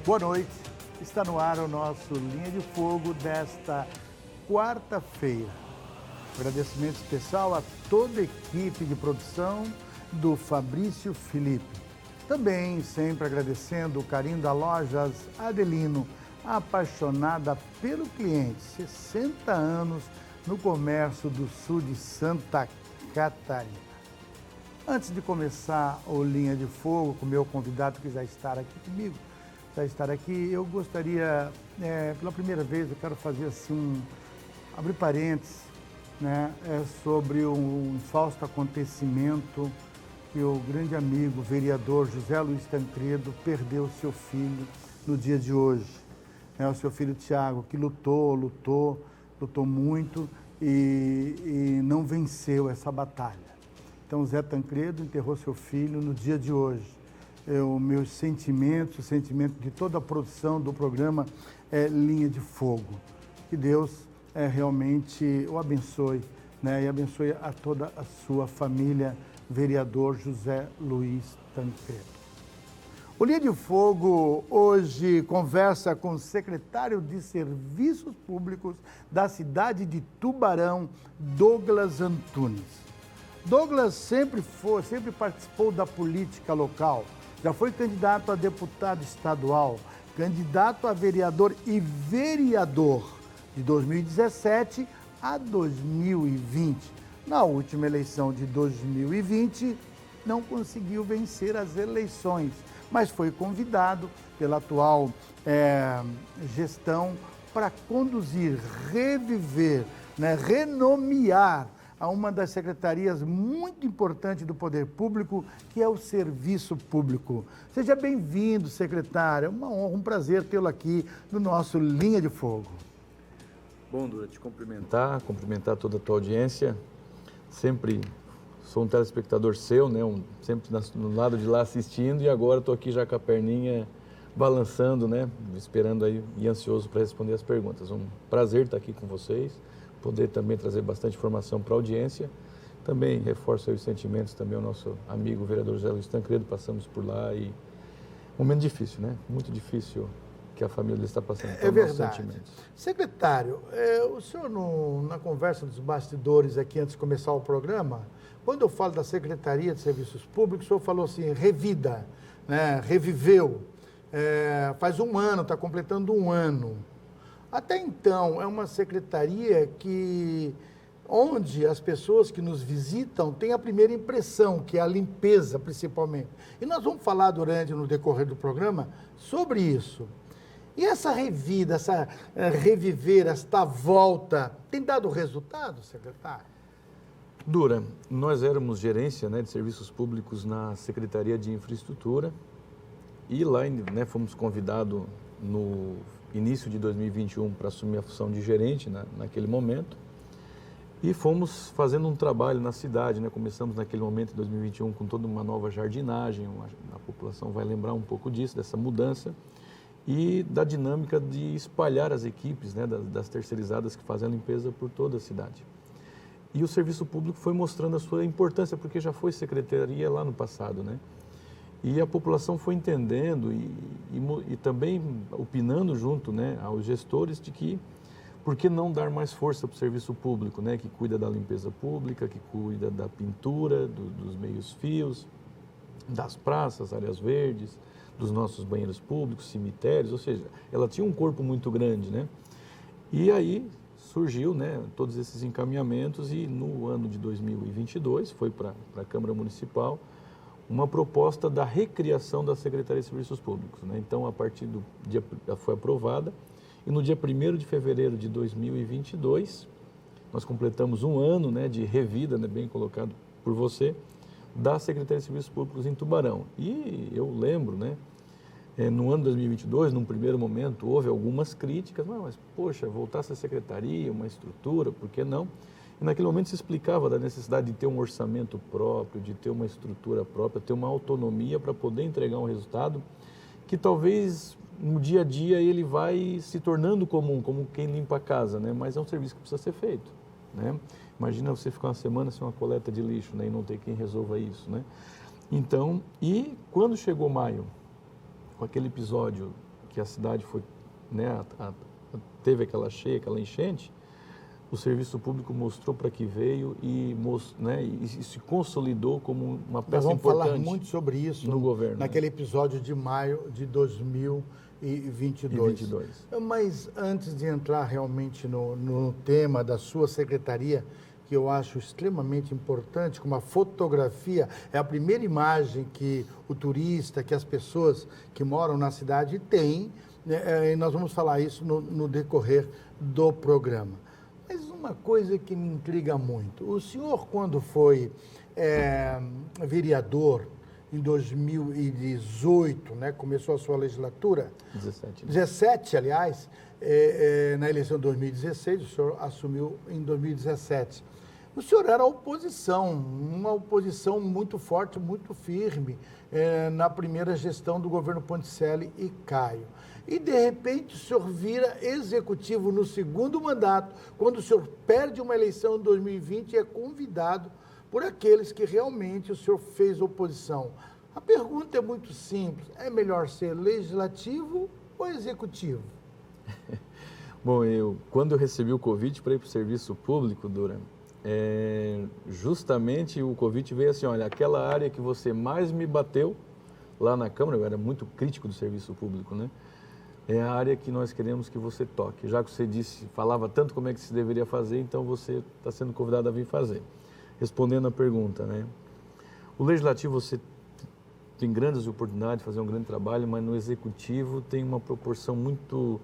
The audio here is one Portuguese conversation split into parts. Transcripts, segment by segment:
Boa noite, está no ar o nosso Linha de Fogo desta quarta-feira. Agradecimento especial a toda a equipe de produção do Fabrício Felipe. Também sempre agradecendo o carinho da Lojas Adelino, apaixonada pelo cliente, 60 anos no comércio do sul de Santa Catarina. Antes de começar o Linha de Fogo com o meu convidado que já está aqui comigo, eu gostaria, pela primeira vez, eu quero fazer assim abrir parênteses, sobre um fausto acontecimento que o grande amigo, vereador José Luiz Tancredo, perdeu seu filho no dia de hoje. O seu filho Tiago, que lutou muito e não venceu essa batalha. Então, Zé Tancredo enterrou seu filho no dia de hoje. Meus sentimentos, o sentimento de toda a produção do programa Linha de Fogo. Que Deus realmente o abençoe, e abençoe a toda a sua família, vereador José Luiz Tancredo. O Linha de Fogo hoje conversa com o secretário de Serviços Públicos da cidade de Tubarão, Douglas Antunes. Douglas sempre participou da política local. Já foi candidato a deputado estadual, candidato a vereador e vereador de 2017 a 2020. Na última eleição de 2020, não conseguiu vencer as eleições, mas foi convidado pela atual gestão para conduzir, reviver, renomear a uma das secretarias muito importantes do poder público, que é o serviço público. Seja bem-vindo, secretário. É uma honra, um prazer tê-lo aqui no nosso Linha de Fogo. Bom, Dura, te cumprimentar toda a tua audiência. Sempre sou um telespectador seu, sempre no lado de lá assistindo, e agora estou aqui já com a perninha balançando, esperando aí e ansioso para responder as perguntas. Um prazer estar aqui com vocês, poder também trazer bastante informação para a audiência. Também reforço aí os sentimentos também ao nosso amigo vereador José Luiz Tancredo, passamos por lá e momento difícil, muito difícil que a família está passando. É verdade. Secretário, o senhor na conversa dos bastidores aqui antes de começar o programa, quando eu falo da Secretaria de Serviços Públicos, o senhor falou assim, revida, reviveu, faz um ano, está completando um ano. Até então, é uma secretaria onde as pessoas que nos visitam têm a primeira impressão, que é a limpeza, principalmente. E nós vamos falar no decorrer do programa sobre isso. E essa revida, reviver, esta volta, tem dado resultado, secretário? Dura, nós éramos gerência de serviços públicos na Secretaria de Infraestrutura e lá fomos convidados no início de 2021 para assumir a função de gerente naquele momento e fomos fazendo um trabalho na cidade, começamos naquele momento em 2021 com toda uma nova jardinagem, a população vai lembrar um pouco disso, dessa mudança e da dinâmica de espalhar as equipes das terceirizadas que fazem a limpeza por toda a cidade. E o serviço público foi mostrando a sua importância, porque já foi secretaria lá no passado, E a população foi entendendo e também opinando junto aos gestores de que por que não dar mais força para o serviço público, que cuida da limpeza pública, que cuida da pintura, dos meios-fios, das praças, áreas verdes, dos nossos banheiros públicos, cemitérios, ou seja, ela tinha um corpo muito grande, E aí surgiu, todos esses encaminhamentos e no ano de 2022 foi para a Câmara Municipal uma proposta da recriação da Secretaria de Serviços Públicos. Então, a partir do dia, foi aprovada e no dia 1º de fevereiro de 2022, nós completamos um ano de revida, bem colocado por você, da Secretaria de Serviços Públicos em Tubarão. E eu lembro, no ano de 2022, num primeiro momento, houve algumas críticas, mas poxa, voltar essa secretaria, uma estrutura, por que não? E naquele momento se explicava da necessidade de ter um orçamento próprio, de ter uma estrutura própria, ter uma autonomia para poder entregar um resultado que talvez no dia a dia ele vai se tornando comum, como quem limpa a casa, mas é um serviço que precisa ser feito. Imagina você ficar uma semana sem uma coleta de lixo e não ter quem resolva isso. Então, e quando chegou maio, com aquele episódio que a cidade foi, né, teve aquela cheia, aquela enchente, o serviço público mostrou para que veio e, né, e se consolidou como uma peça importante. Nós vamos falar muito sobre isso no governo, naquele episódio de maio de 2022. Mas antes de entrar realmente no tema da sua secretaria, que eu acho extremamente importante, como a fotografia é a primeira imagem que o turista, que as pessoas que moram na cidade têm, né, e nós vamos falar isso no decorrer do programa. Mas uma coisa que me intriga muito, o senhor quando foi vereador em 2018, né, começou a sua legislatura? 17, aliás, na eleição de 2016, o senhor assumiu em 2017. O senhor era oposição, uma oposição muito forte, muito firme, na primeira gestão do governo Ponticelli e Caio. E, de repente, o senhor vira executivo no segundo mandato, quando o senhor perde uma eleição em 2020 e é convidado por aqueles que realmente o senhor fez oposição. A pergunta é muito simples, é melhor ser legislativo ou executivo? Bom, quando eu recebi o convite para ir para o serviço público, Dura, justamente o convite veio assim, olha, aquela área que você mais me bateu lá na Câmara, eu era muito crítico do serviço público, né? É a área que nós queremos que você toque. Já que você falava tanto como é que se deveria fazer, então você está sendo convidado a vir fazer. Respondendo à pergunta, né? O Legislativo, você tem grandes oportunidades de fazer um grande trabalho, mas no Executivo tem uma proporção muito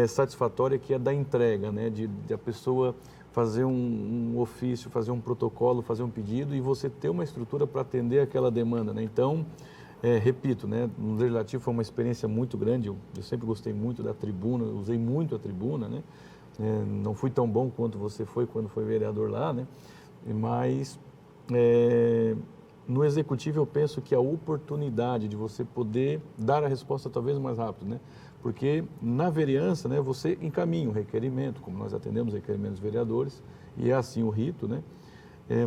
satisfatória que é da entrega, né? De a pessoa fazer um ofício, fazer um protocolo, fazer um pedido e você ter uma estrutura para atender aquela demanda, né? Então, repito, né, no Legislativo foi uma experiência muito grande, eu sempre gostei muito da tribuna, usei muito a tribuna, né? Não fui tão bom quanto você foi quando foi vereador lá, né? Mas no Executivo eu penso que a oportunidade de você poder dar a resposta talvez mais rápido, né? Porque na vereança, né, você encaminha um requerimento, como nós atendemos requerimentos dos vereadores, e é assim o rito, né?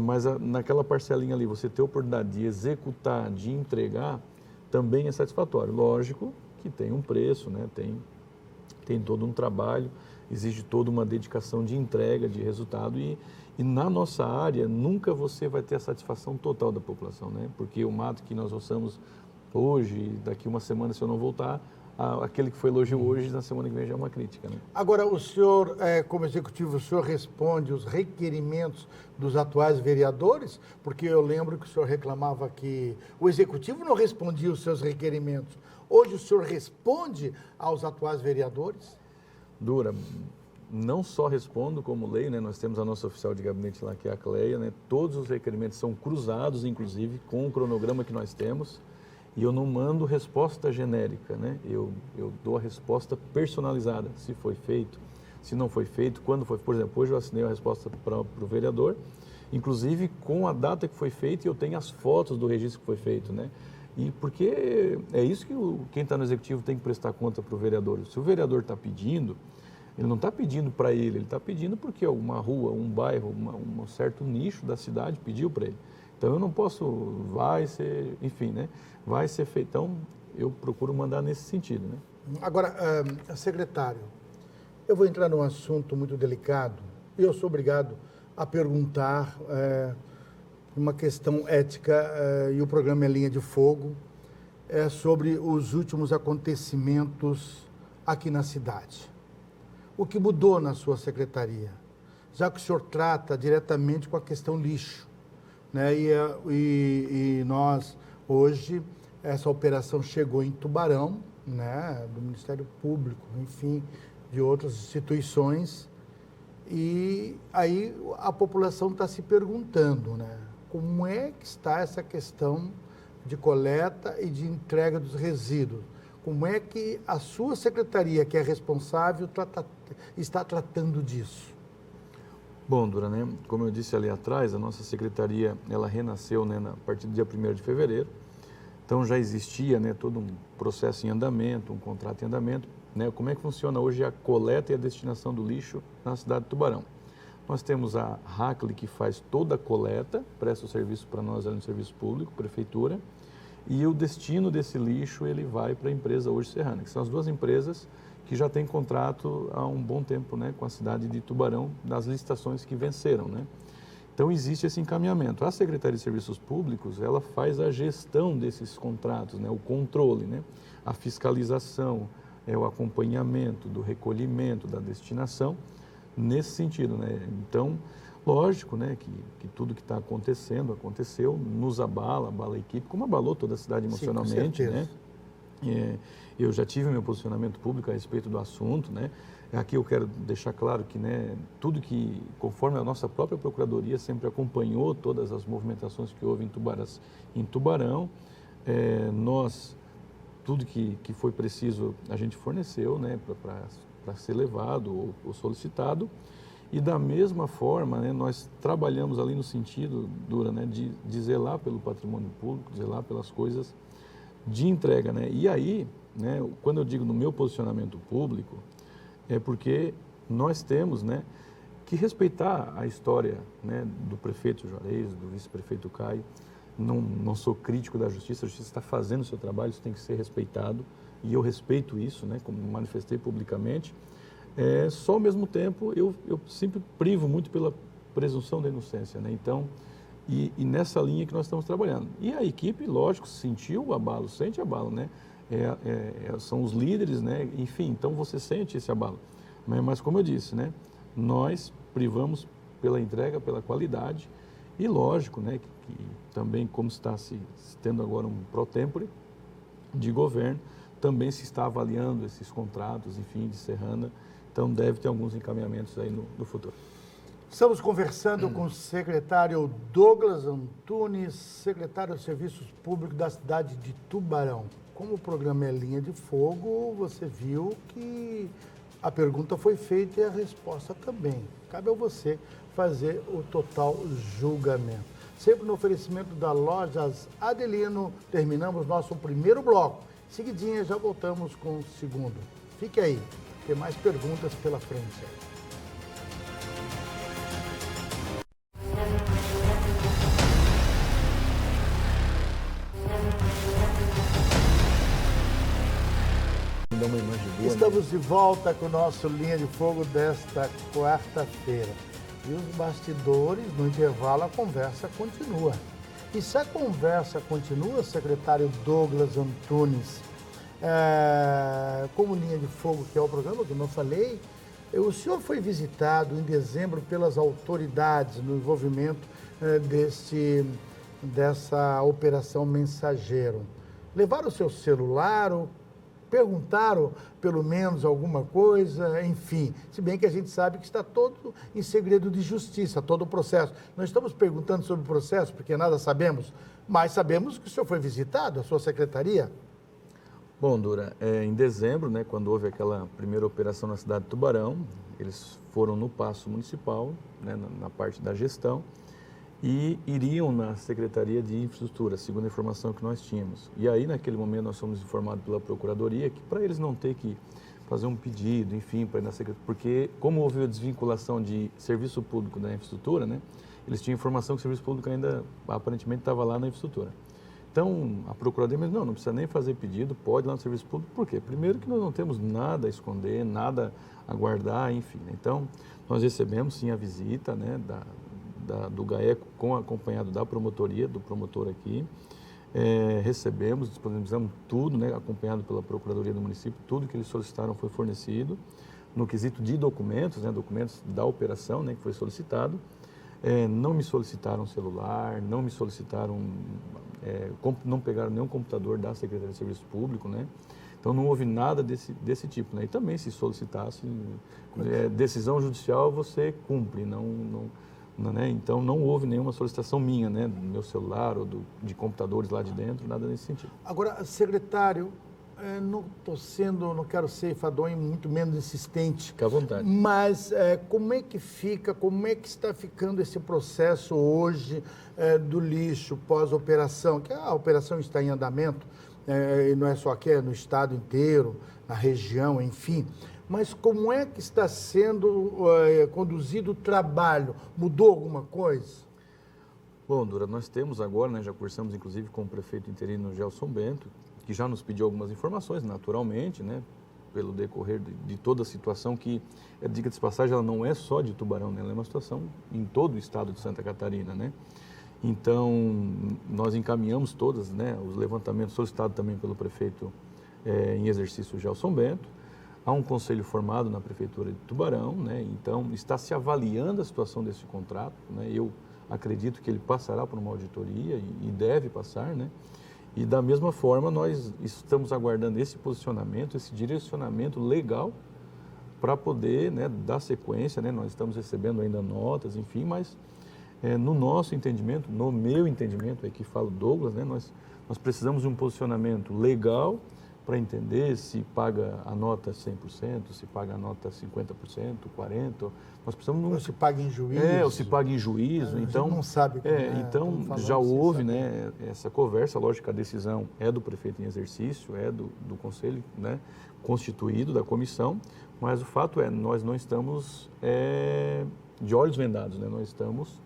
Mas naquela parcelinha ali, você ter a oportunidade de executar, de entregar, também é satisfatório. Lógico que tem um preço, né? Tem todo um trabalho, exige toda uma dedicação de entrega, de resultado e na nossa área nunca você vai ter a satisfação total da população, né? Porque o mato que nós roçamos hoje, daqui uma semana se eu não voltar, aquele que foi elogio hoje, na semana que vem já é uma crítica, né? Agora, o senhor, como executivo, o senhor responde os requerimentos dos atuais vereadores? Porque eu lembro que o senhor reclamava que o executivo não respondia os seus requerimentos. Hoje o senhor responde aos atuais vereadores? Dura, não só respondo como leio, né? Nós temos a nossa oficial de gabinete lá, que é a Cleia, né? Todos os requerimentos são cruzados, inclusive, com o cronograma que nós temos. E eu não mando resposta genérica, né? Eu dou a resposta personalizada, se foi feito, se não foi feito, quando foi. Por exemplo, hoje eu assinei a resposta para o vereador, inclusive com a data que foi feita e eu tenho as fotos do registro que foi feito, né? E porque é isso que quem está no Executivo tem que prestar conta para o vereador. Se o vereador está pedindo, ele não está pedindo para ele está pedindo porque uma rua, um bairro, um certo nicho da cidade pediu para ele. Então, eu não posso, vai ser, enfim, né? Vai ser feito. Então, eu procuro mandar nesse sentido, né? Agora, secretário, eu vou entrar num assunto muito delicado e eu sou obrigado a perguntar uma questão ética e o programa é Linha de Fogo, sobre os últimos acontecimentos aqui na cidade. O que mudou na sua secretaria? Já que o senhor trata diretamente com a questão lixo, né? E nós, hoje, essa operação chegou em Tubarão, né? Do Ministério Público, enfim, de outras instituições, e aí a população está se perguntando, né? Como é que está essa questão de coleta e de entrega dos resíduos? Como é que a sua secretaria, que é responsável, está tratando disso? Bom, Dura, né? Como eu disse ali atrás, a nossa secretaria, ela renasceu, né, a partir do dia 1º de fevereiro. Então já existia, né, todo um processo em andamento, um contrato em andamento, né? Como é que funciona hoje a coleta e a destinação do lixo na cidade de Tubarão? Nós temos a Hackley, que faz toda a coleta, presta o serviço para nós ali no serviço público, prefeitura, e o destino desse lixo ele vai para a empresa Hoje Serrana, que são as duas empresas que já têm contrato há um bom tempo, né, com a cidade de Tubarão, das licitações que venceram, né? Então existe esse encaminhamento. A Secretaria de Serviços Públicos, ela faz a gestão desses contratos, né, o controle, né, a fiscalização, o acompanhamento do recolhimento, da destinação, nesse sentido, né? Então, lógico, né, que tudo que está aconteceu, nos abala a equipe, como abalou toda a cidade emocionalmente, né? Eu já tive meu posicionamento público a respeito do assunto, né? Aqui eu quero deixar claro que, né, tudo que, conforme a nossa própria Procuradoria sempre acompanhou todas as movimentações que houve em Tubarão, tudo que foi preciso a gente forneceu, né, para ser levado ou solicitado. E da mesma forma, né, nós trabalhamos ali no sentido, Dura, né, de zelar pelo patrimônio público, zelar pelas coisas de entrega, né? E aí, né, quando eu digo no meu posicionamento público, é porque nós temos, né, que respeitar a história, né, do prefeito Juarez, do vice-prefeito Caio. Não sou crítico da justiça, a justiça está fazendo o seu trabalho, isso tem que ser respeitado, e eu respeito isso, né, como manifestei publicamente. Só ao mesmo tempo, eu sempre privo muito pela presunção da inocência, né? Então, e nessa linha que nós estamos trabalhando. E a equipe, lógico, sentiu o abalo, sente abalo, né? São os líderes, né? Enfim, então você sente esse abalo. Mas como eu disse, né? Nós privamos pela entrega, pela qualidade, e lógico, né? Que também, como está se tendo agora um pro-tempore de governo, também se está avaliando esses contratos, enfim, de Serrana, então deve ter alguns encaminhamentos aí no futuro. Estamos conversando com o secretário Douglas Antunes, secretário de Serviços Públicos da cidade de Tubarão. Como o programa é Linha de Fogo, você viu que a pergunta foi feita e a resposta também. Cabe a você fazer o total julgamento. Sempre no oferecimento da Lojas Adelino, terminamos nosso primeiro bloco. Seguidinha, já voltamos com o segundo. Fique aí, tem mais perguntas pela frente. Estamos de volta com o nosso Linha de Fogo desta quarta-feira. E os bastidores, no intervalo, a conversa continua. E se a conversa continua, secretário Douglas Antunes, como Linha de Fogo, que é o programa que eu não falei, o senhor foi visitado em dezembro pelas autoridades no envolvimento dessa operação Mensageiro. Levaram o seu celular, perguntaram pelo menos alguma coisa, enfim, se bem que a gente sabe que está todo em segredo de justiça, todo o processo. Não estamos perguntando sobre o processo, porque nada sabemos, mas sabemos que o senhor foi visitado, a sua secretaria. Bom, Dura, em dezembro, né, quando houve aquela primeira operação na cidade de Tubarão, eles foram no Paço Municipal, né, na parte da gestão, e iriam na Secretaria de Infraestrutura, segundo a informação que nós tínhamos. E aí, naquele momento, nós fomos informados pela Procuradoria que para eles não ter que fazer um pedido, enfim, para ir na Secretaria, porque como houve a desvinculação de serviço público da infraestrutura, né, eles tinham informação que o serviço público ainda, aparentemente, estava lá na infraestrutura. Então, a Procuradoria disse, não precisa nem fazer pedido, pode ir lá no serviço público. Por quê? Primeiro que nós não temos nada a esconder, nada a guardar, enfim. Então, nós recebemos, sim, a visita, né, do GAECO, acompanhado da promotoria, do promotor aqui. Recebemos, disponibilizamos tudo, né, acompanhado pela Procuradoria do município, tudo que eles solicitaram foi fornecido. No quesito de documentos, né, documentos da operação, né, que foi solicitado. Não me solicitaram celular, não me solicitaram, não pegaram nenhum computador da Secretaria de Serviço Público, né? Então não houve nada desse tipo, né? E também se solicitasse decisão judicial, você cumpre, né? Então não houve nenhuma solicitação minha, né? Do meu celular ou de computadores lá de dentro, nada nesse sentido. Agora, secretário, não quero ser enfadonho, muito menos insistente. Fica à vontade. Mas como é que está ficando esse processo hoje do lixo pós-operação? Que a operação está em andamento, e não é só aqui, é no estado inteiro, na região, enfim. Mas como é que está sendo conduzido o trabalho? Mudou alguma coisa? Bom, Dura, nós temos agora, né, já conversamos inclusive com o prefeito interino Gelson Bento, que já nos pediu algumas informações, naturalmente, né, pelo decorrer de toda a situação que, diga-se de passagem, ela não é só de Tubarão, né, ela é uma situação em todo o estado de Santa Catarina, né. Então, nós encaminhamos todas, né, os levantamentos solicitados também pelo prefeito em exercício Gelson Bento. Há um conselho formado na prefeitura de Tubarão, né, então está se avaliando a situação desse contrato, né, eu acredito que ele passará por uma auditoria e deve passar, né, e da mesma forma nós estamos aguardando esse posicionamento, esse direcionamento legal para poder, né, dar sequência, né, nós estamos recebendo ainda notas, enfim, mas no nosso entendimento, no meu entendimento, aqui fala o Douglas, né, nós precisamos de um posicionamento legal para entender se paga a nota 100%, se paga a nota 50%, 40%. Nós precisamos... Ou se paga em juízo. Ou se paga em juízo. Então, não sabe como então já houve, né, essa conversa. Lógico que a decisão é do prefeito em exercício, é do conselho, né, constituído, da comissão, mas o fato é, nós não estamos de olhos vendados, né, nós estamos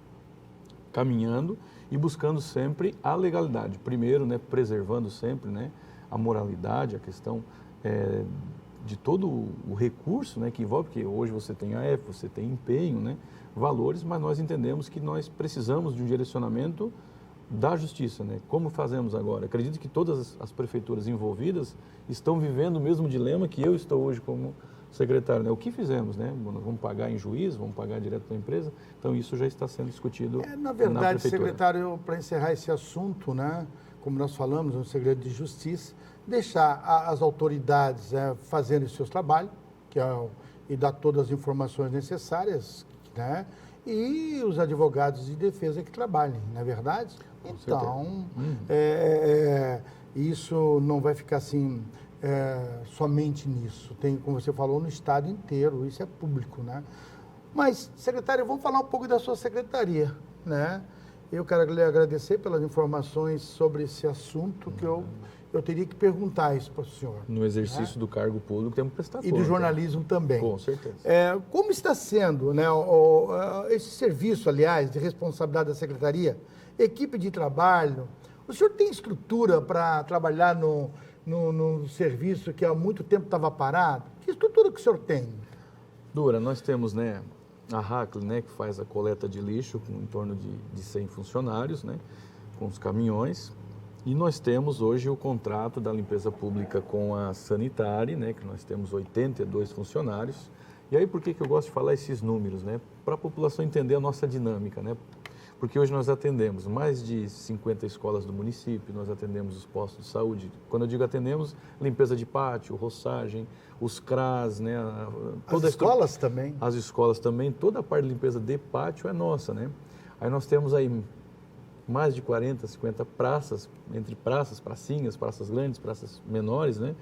caminhando e buscando sempre a legalidade. Primeiro, né, preservando sempre, né, a moralidade, a questão de todo o recurso, né, que envolve, porque hoje você tem AF, você tem empenho, né, valores, mas nós entendemos que nós precisamos de um direcionamento da justiça, né? Como fazemos agora? Acredito que todas as prefeituras envolvidas estão vivendo o mesmo dilema que eu estou hoje como secretário, né? O que fizemos, né? Nós vamos pagar em juízo, vamos pagar direto para a empresa, então isso já está sendo discutido na verdade, na prefeitura. secretário, para encerrar esse assunto, né, como nós falamos, um segredo de justiça, deixar as autoridades fazendo os seus trabalhos, e dar todas as informações necessárias, né, e os advogados de defesa que trabalhem, não é verdade? Então, isso não vai ficar assim somente nisso. Tem, como você falou, no estado inteiro, isso é público, né? Mas, secretário, vamos falar um pouco da sua secretaria, né? Eu quero lhe agradecer pelas informações sobre esse assunto que eu teria que perguntar isso para o senhor. No exercício do cargo público temos que prestar conta. E do jornalismo também. Com certeza. Como está sendo, né, esse serviço, aliás, de responsabilidade da secretaria, equipe de trabalho? O senhor tem estrutura para trabalhar no serviço que há muito tempo estava parado? Que estrutura que o senhor tem? Dura, nós temos, né, a Hackley, né, que faz a coleta de lixo com em torno de 100 funcionários, né, com os caminhões. E nós temos hoje o contrato da limpeza pública com a Sanitare, né, que nós temos 82 funcionários. E aí por que eu gosto de falar esses números, né? Para a população entender a nossa dinâmica, né? Porque hoje nós atendemos mais de 50 escolas do município, nós atendemos os postos de saúde. Quando eu digo atendemos, limpeza de pátio, roçagem, os CRAS, né? As escolas também? As escolas também, toda a parte de limpeza de pátio é nossa, né? Aí nós temos aí mais de 40, 50 praças, entre praças, pracinhas, praças grandes, praças menores, né?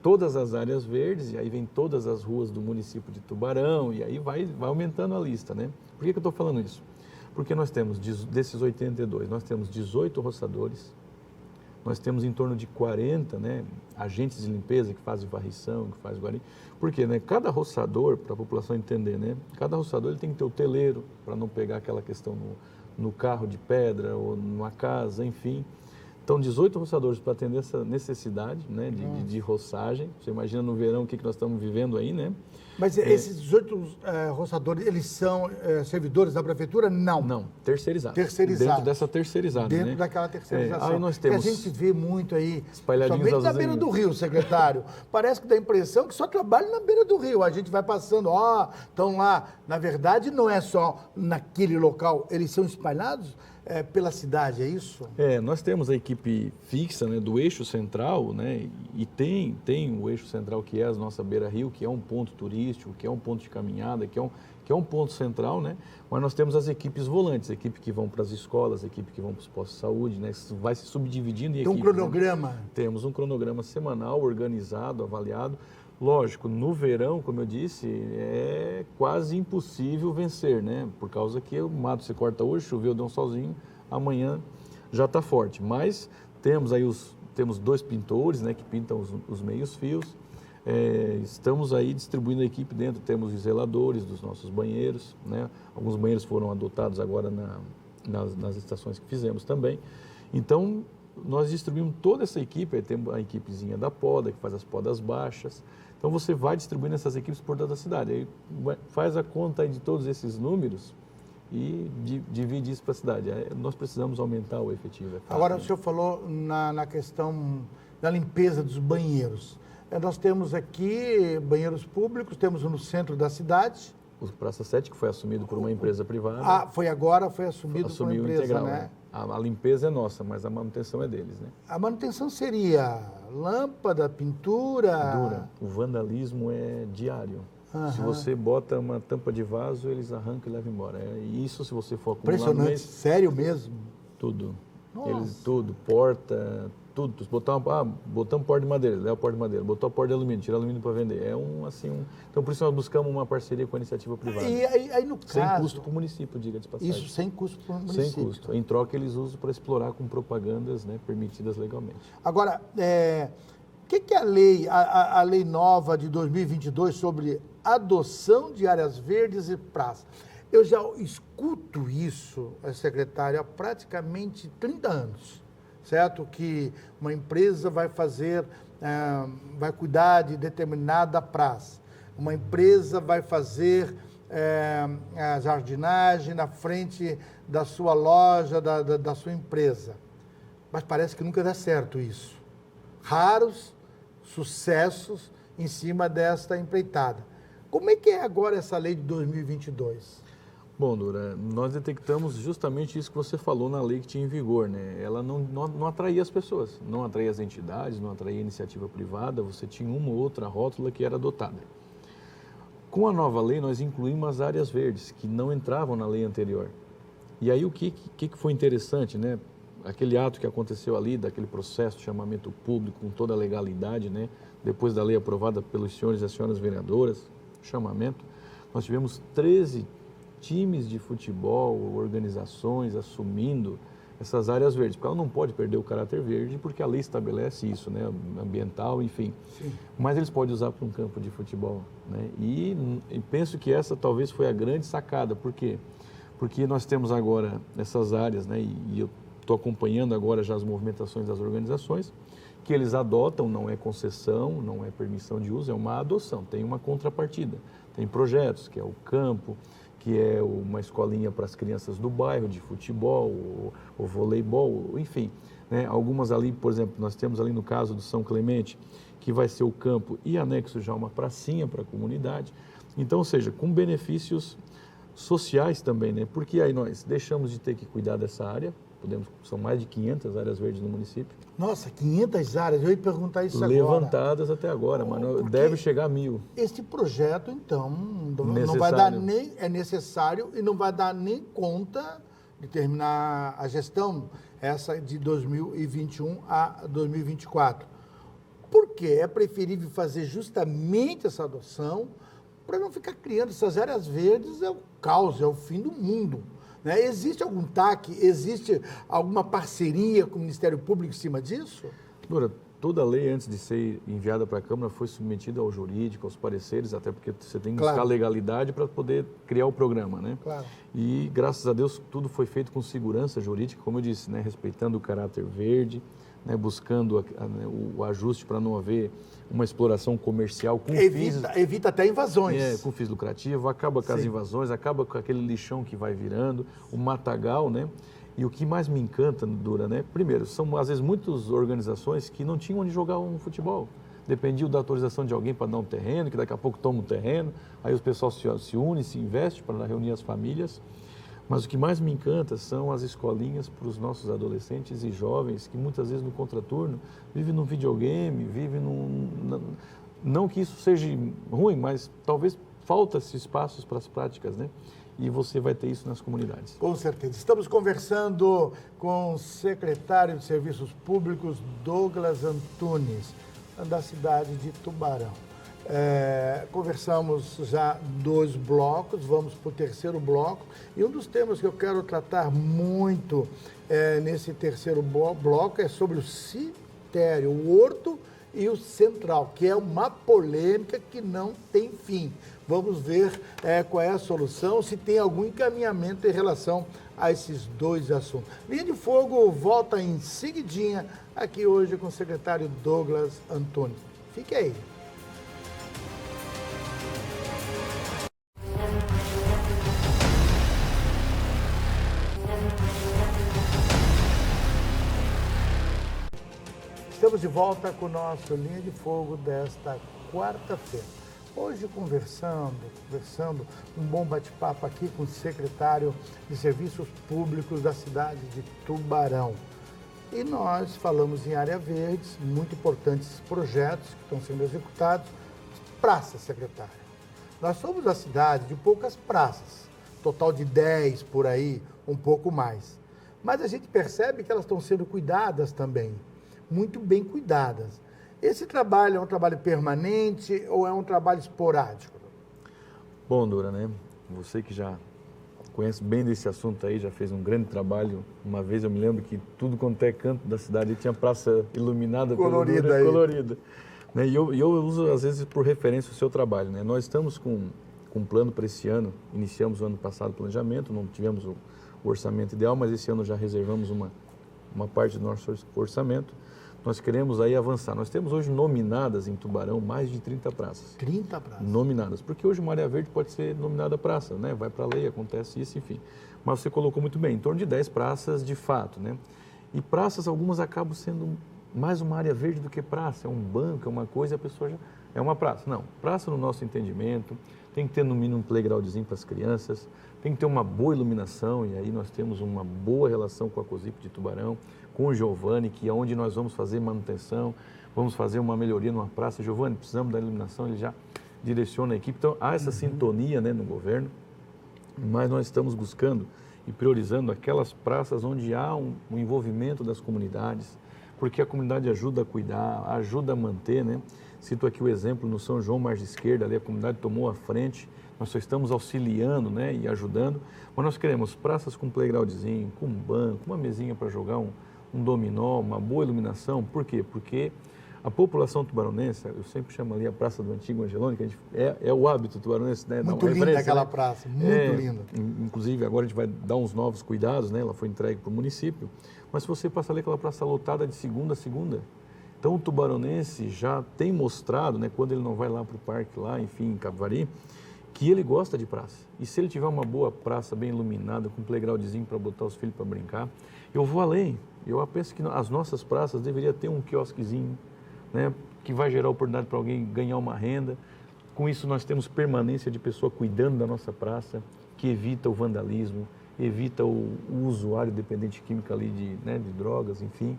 Todas as áreas verdes, e aí vem todas as ruas do município de Tubarão, e aí vai aumentando a lista, né? Por que eu estou falando isso? Porque nós temos, desses 82, nós temos 18 roçadores, nós temos em torno de 40, né, agentes de limpeza que fazem varrição, que fazem guarim. Por quê, né? Cada roçador, para a população entender, né? Cada roçador ele tem que ter o teleiro, para não pegar aquela questão no carro de pedra ou numa casa, enfim. Então, 18 roçadores para atender essa necessidade, né, de roçagem. Você imagina no verão o que nós estamos vivendo aí, né? Mas esses 18 roçadores, eles são servidores da prefeitura? Não. Não, terceirizados. Terceirizados. Dentro dessa terceirizada, Dentro né? daquela terceirização. Aí nós temos... Que a gente vê muito aí, espalhadinhos somente na beira do rio, secretário. Parece que dá a impressão que só trabalham na beira do rio. A gente vai passando, estão lá. Na verdade, não é só naquele local, eles são espalhados pela cidade, é isso? Nós temos a equipe fixa, né, do eixo central, né, e tem o eixo central que é a nossa beira-rio, que é um ponto turístico, que é um ponto de caminhada, que é um ponto central, né, mas nós temos as equipes volantes, a equipe que vão para as escolas, a equipe que vão para os postos de saúde, né, vai se subdividindo em equipes. Tem um cronograma? Né? Temos um cronograma semanal, organizado, avaliado. Lógico, no verão, como eu disse, é quase impossível vencer, né? Por causa que o mato se corta hoje, choveu, deu um solzinho, amanhã já está forte. Mas temos aí temos 2 pintores, né, que pintam os meios fios. Estamos aí distribuindo a equipe dentro, temos os zeladores dos nossos banheiros, né? Alguns banheiros foram adotados agora nas estações que fizemos também. Então, nós distribuímos toda essa equipe, aí tem a equipezinha da poda, que faz as podas baixas. Então, você vai distribuindo essas equipes por toda a cidade. Aí faz a conta aí de todos esses números e divide isso para a cidade. Aí nós precisamos aumentar o efetivo. Agora, o senhor falou na questão da limpeza dos banheiros. Nós temos aqui banheiros públicos, temos no centro da cidade. O Praça 7, que foi assumido por uma empresa privada. Foi assumido por uma empresa, integral, né? A limpeza é nossa, mas a manutenção é deles, né? A manutenção seria lâmpada, pintura... O vandalismo é diário. Se você bota uma tampa de vaso, eles arrancam e levam embora. E isso, se você for acumular impressionante, mês, sério mesmo? tudo. Nossa. Tudo, porta, tudo. Botamos porta de madeira, leva a porta de madeira. Botou a porta de alumínio, tira alumínio para vender. Então, por isso nós buscamos uma parceria com a iniciativa privada. E aí no caso... Sem custo para o município, diga de passagem. Isso, sem custo para o município. Sem custo. Em troca, eles usam para explorar com propagandas, né, permitidas legalmente. Agora, o que é a lei nova de 2022 sobre adoção de áreas verdes e praças? Eu já escuto isso, secretário, há praticamente 30 anos, certo? Que uma empresa vai vai cuidar de determinada praça. Uma empresa vai fazer a jardinagem na frente da sua loja, da sua empresa. Mas parece que nunca dá certo isso. Raros sucessos em cima desta empreitada. Como é que é agora essa lei de 2022? Bom, Dura, nós detectamos justamente isso que você falou na lei que tinha em vigor, né? Ela não atraía as pessoas, não atraía as entidades, não atraía a iniciativa privada, você tinha uma ou outra rótula que era adotada. Com a nova lei, nós incluímos as áreas verdes, que não entravam na lei anterior. E aí o que foi interessante, né? Aquele ato que aconteceu ali, daquele processo de chamamento público com toda a legalidade, né? Depois da lei aprovada pelos senhores e as senhoras vereadoras, chamamento, nós tivemos 13 times de futebol, organizações assumindo essas áreas verdes, porque ela não pode perder o caráter verde, porque a lei estabelece isso, né, ambiental, enfim. Sim. Mas eles podem usar para um campo de futebol, né? E penso que essa talvez foi a grande sacada. Por quê? Porque nós temos agora essas áreas, né, e eu estou acompanhando agora já as movimentações das organizações, que eles adotam, não é concessão, não é permissão de uso, é uma adoção, tem uma contrapartida. Tem projetos, que é o campo, que é uma escolinha para as crianças do bairro, de futebol, ou voleibol, enfim. Né? Algumas ali, por exemplo, nós temos ali no caso do São Clemente, que vai ser o campo e anexo já uma pracinha para a comunidade. Então, ou seja, com benefícios sociais também, né? Porque aí nós deixamos de ter que cuidar dessa área, são mais de 500 áreas verdes no município. Nossa, 500 áreas, eu ia perguntar isso levantadas até agora, mas deve chegar a 1000. Esse projeto, então, não vai dar nem, é necessário e não vai dar nem conta de terminar a gestão, essa de 2021 a 2024. Por quê? É preferível fazer justamente essa adoção para não ficar criando essas áreas verdes, é o caos, é o fim do mundo. Né? Existe algum TAC, existe alguma parceria com o Ministério Público em cima disso? Dora, toda a lei, antes de ser enviada para a Câmara, foi submetida ao jurídico, aos pareceres, até porque você tem que buscar legalidade para poder criar o programa, né? Claro. E, graças a Deus, tudo foi feito com segurança jurídica, como eu disse, né? Respeitando o caráter verde, né? Buscando o ajuste para não haver uma exploração comercial com evita até invasões. Com fins lucrativos, acaba com as invasões, acaba com aquele lixão que vai virando, o matagal, né? E o que mais me encanta, Dura, né? Primeiro, são às vezes muitas organizações que não tinham onde jogar um futebol. Dependiam da autorização de alguém para dar um terreno, que daqui a pouco toma um terreno, aí o pessoal se une, se investe para reunir as famílias. Mas o que mais me encanta são as escolinhas para os nossos adolescentes e jovens que muitas vezes no contraturno vivem num videogame, vivem não que isso seja ruim, mas talvez falta-se espaços para as práticas, né? E você vai ter isso nas comunidades. Com certeza. Estamos conversando com o secretário de Serviços Públicos, Douglas Antunes, da cidade de Tubarão. Conversamos já 2 blocos, vamos para o terceiro bloco. E um dos temas que eu quero tratar muito nesse terceiro bloco é sobre o cemitério, o horto e o Central, que é uma polêmica que não tem fim. Vamos ver qual é a solução, se tem algum encaminhamento em relação a esses dois assuntos. Linha de Fogo volta em seguidinha, aqui hoje com o secretário Douglas Antônio. Fique aí. Estamos de volta com o nosso Linha de Fogo desta quarta-feira. Hoje conversando, um bom bate-papo aqui com o secretário de Serviços Públicos da cidade de Tubarão. E nós falamos em área verdes, muito importantes projetos que estão sendo executados. Praças, secretário. Nós somos a cidade de poucas praças, total de 10 por aí, um pouco mais. Mas a gente percebe que elas estão sendo cuidadas também, muito bem cuidadas. Esse trabalho é um trabalho permanente ou é um trabalho esporádico? Bom, Dora, né? Você que já conhece bem desse assunto aí, já fez um grande trabalho. Uma vez eu me lembro que tudo quanto é canto da cidade tinha praça iluminada, colorida. Né? E eu uso, às vezes, por referência o seu trabalho. Né? Nós estamos com um plano para esse ano, iniciamos o ano passado o planejamento, não tivemos o orçamento ideal, mas esse ano já reservamos uma parte do nosso orçamento. Nós queremos aí avançar. Nós temos hoje nominadas em Tubarão mais de 30 praças. 30 praças? Nominadas. Porque hoje uma área verde pode ser nominada praça, né? Vai para a lei, acontece isso, enfim. Mas você colocou muito bem, em torno de 10 praças de fato, né? E praças, algumas acabam sendo mais uma área verde do que praça. É um banco, é uma coisa, a pessoa já... É uma praça. Não, praça no nosso entendimento, tem que ter no mínimo um playgroundzinho para as crianças, tem que ter uma boa iluminação, e aí nós temos uma boa relação com a COSIP de Tubarão, com o Giovanni, que é onde nós vamos fazer manutenção, vamos fazer uma melhoria numa praça. Giovanni, precisamos da iluminação, ele já direciona a equipe. Então, há essa sintonia, né, no governo, mas nós estamos buscando e priorizando aquelas praças onde há um envolvimento das comunidades, porque a comunidade ajuda a cuidar, ajuda a manter, né? Cito aqui o exemplo no São João, margem esquerda, ali a comunidade tomou a frente, nós só estamos auxiliando, né, e ajudando, mas nós queremos praças com playgroundzinho, com um banco, uma mesinha para jogar um dominó, uma boa iluminação. Por quê? Porque a população tubaronense, eu sempre chamo ali a Praça do Antigo Angelone, que é o hábito tubaronense, né? Muito linda aquela praça, muito linda. Inclusive, agora a gente vai dar uns novos cuidados, né? Ela foi entregue para o município, mas se você passar ali aquela praça lotada de segunda a segunda, então o tubaronense já tem mostrado, né, quando ele não vai lá para o parque, lá, enfim, em Capivari, que ele gosta de praça. E se ele tiver uma boa praça bem iluminada, com um playgroundzinho para botar os filhos para brincar, eu vou além. Eu penso que as nossas praças deveriam ter um quiosquezinho, né, que vai gerar oportunidade para alguém ganhar uma renda. Com isso nós temos permanência de pessoa cuidando da nossa praça, que evita o vandalismo, evita o usuário dependente químico ali de drogas, enfim.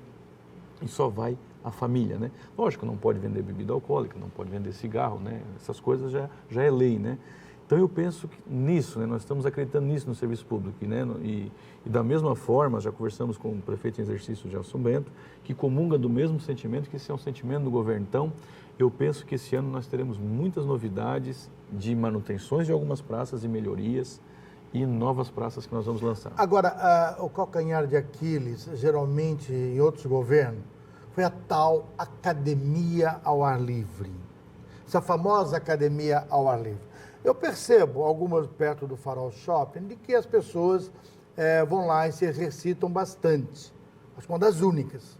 E só vai a família, né? Lógico, não pode vender bebida alcoólica, não pode vender cigarro, né? Essas coisas já é lei, né? Então eu penso que nisso, né? Nós estamos acreditando nisso no serviço público, né? E da mesma forma, já conversamos com o prefeito em exercício, Gelson Bento, que comunga do mesmo sentimento, que esse é um sentimento do governo. Então, eu penso que esse ano nós teremos muitas novidades de manutenções de algumas praças e melhorias, e novas praças que nós vamos lançar. Agora, o calcanhar de Aquiles, geralmente em outros governos, foi a tal academia ao ar livre. Essa famosa academia ao ar livre. Eu percebo, algumas perto do Farol Shopping, de que as pessoas vão lá e se exercitam bastante. Acho que uma das únicas.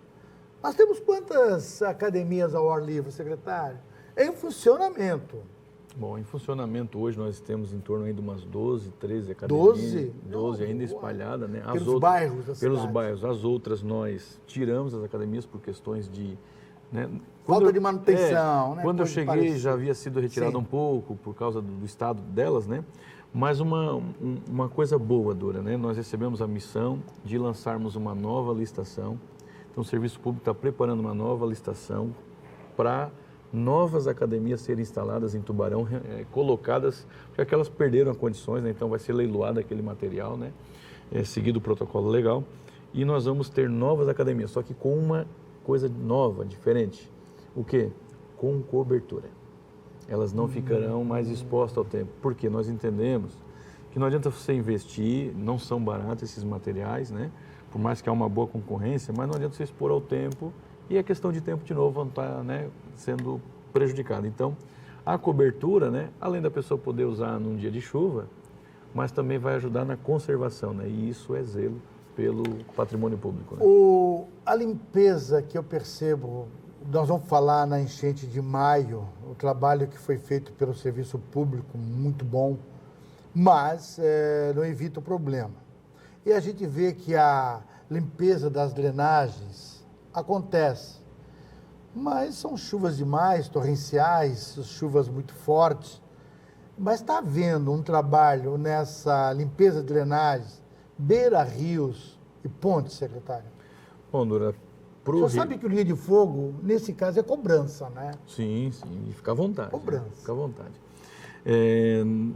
Nós temos quantas academias ao ar livre, secretário? Em funcionamento. Bom, em funcionamento hoje nós temos em torno aí de umas 12, 13 academias. 12 ainda espalhadas, né? Pelos bairros da cidade. Pelos bairros. As outras nós tiramos as academias por questões de... Né? Falta de manutenção, né? Quando eu cheguei já havia sido retirado um pouco por causa do estado delas, né? Mas uma coisa boa, Dora, né? Nós recebemos a missão de lançarmos uma nova licitação. Então o Serviço Público está preparando uma nova licitação para novas academias serem instaladas em Tubarão, colocadas, porque aquelas perderam as condições, né? Então vai ser leiloado aquele material, né? Seguido o protocolo legal, e nós vamos ter novas academias, só que com uma coisa nova, diferente. O quê? Com cobertura. Elas não ficarão mais expostas ao tempo, porque nós entendemos que não adianta você investir, não são baratos esses materiais, né? Por mais que há uma boa concorrência, mas não adianta você expor ao tempo e a questão de tempo, de novo, vão estar, né, sendo prejudicada. Então, a cobertura, né, além da pessoa poder usar num dia de chuva, mas também vai ajudar na conservação, né, e isso é zelo pelo patrimônio público. Né? A limpeza que eu percebo, nós vamos falar na enchente de maio, o trabalho que foi feito pelo serviço público, muito bom, mas não evita o problema. E a gente vê que a limpeza das drenagens acontece, mas são chuvas demais, torrenciais, chuvas muito fortes, mas está havendo um trabalho nessa limpeza de drenagens, beira-rios e pontes, secretário? Bom, Dura, O senhor sabe que o linha de fogo, nesse caso, é cobrança, né? Sim, sim, fica à vontade. Cobrança. Né? Fica à vontade.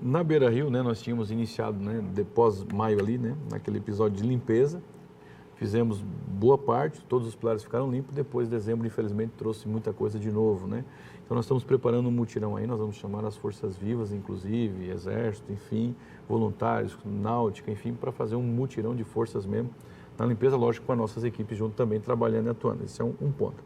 Na Beira Rio, né, nós tínhamos iniciado, né, depois maio ali, né, naquele episódio de limpeza, fizemos boa parte, todos os pilares ficaram limpos, depois dezembro, infelizmente, trouxe muita coisa de novo, né? Então nós estamos preparando um mutirão aí, nós vamos chamar as forças vivas, inclusive, exército, enfim, voluntários, náutica, enfim, para fazer um mutirão de forças mesmo, na limpeza, lógico, com as nossas equipes junto também, trabalhando e atuando. Esse é um ponto.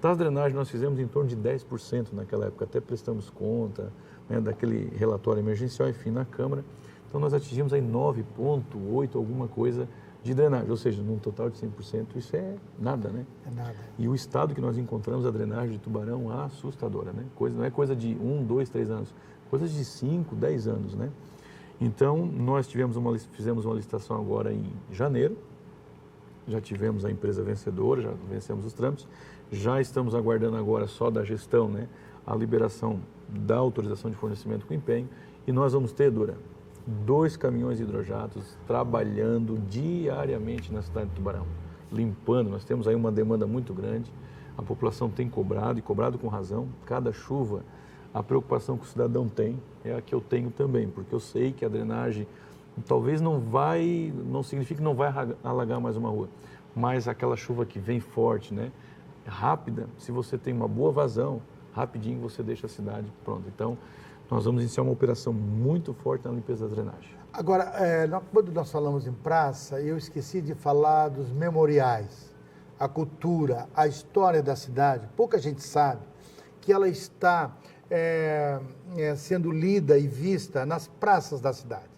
Das drenagens, nós fizemos em torno de 10% naquela época, até prestamos conta, né, daquele relatório emergencial, enfim, na Câmara. Então, nós atingimos aí 9,8, alguma coisa de drenagem, ou seja, num total de 100%, isso é nada, né? É nada. E o estado que nós encontramos a drenagem de Tubarão assustadora, né? Não é coisa de 1, 2, 3 anos, coisa de 5, 10 anos, né? Então, nós fizemos uma licitação agora em janeiro, já tivemos a empresa vencedora, já vencemos os trâmites, já estamos aguardando agora só da gestão, né, a liberação da autorização de fornecimento com empenho, e nós vamos ter, Dura, 2 caminhões hidrojatos trabalhando diariamente na cidade de Tubarão, limpando. Nós temos aí uma demanda muito grande, a população tem cobrado, e cobrado com razão. Cada chuva, a preocupação que o cidadão tem é a que eu tenho também, porque eu sei que a drenagem talvez não signifique que não vai alagar mais uma rua, mas aquela chuva que vem forte, né, rápida, se você tem uma boa vazão, rapidinho você deixa a cidade pronta. Então, nós vamos iniciar uma operação muito forte na limpeza da drenagem. Agora, quando nós falamos em praça, eu esqueci de falar dos memoriais, a cultura, a história da cidade. Pouca gente sabe que ela está sendo lida e vista nas praças da cidade.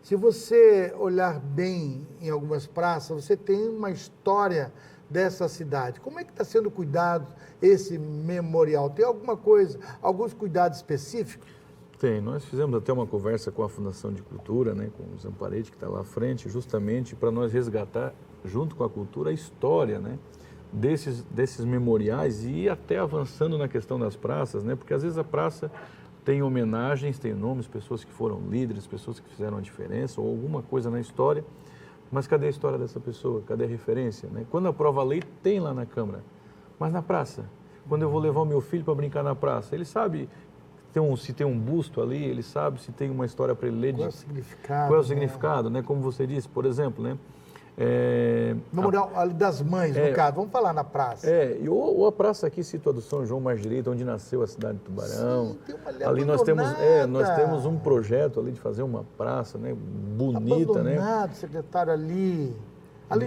Se você olhar bem em algumas praças, você tem uma história dessa cidade. Como é que está sendo cuidado esse memorial? Tem alguma coisa, alguns cuidados específicos? Tem. Nós fizemos até uma conversa com a Fundação de Cultura, né, com o Zamparete, que está lá à frente, justamente para nós resgatar, junto com a cultura, a história, né, desses memoriais e ir até avançando na questão das praças, né, porque às vezes a praça tem homenagens, tem nomes, pessoas que foram líderes, pessoas que fizeram a diferença ou alguma coisa na história, mas cadê a história dessa pessoa? Cadê a referência? Né? Quando aprova a lei, tem lá na Câmara, mas na praça, quando eu vou levar o meu filho para brincar na praça, ele sabe se tem um busto ali, ele sabe se tem uma história para ele ler. Qual é o significado? Qual é o significado, né? Como você disse, por exemplo, né? Memorial das Mães, no caso, vamos falar na praça. Ou a praça aqui situada do São João Mais Direito, onde nasceu a cidade de Tubarão. Sim, tem uma ali nós temos um projeto ali de fazer uma praça, né, bonita, abandonado, né? Secretário, ali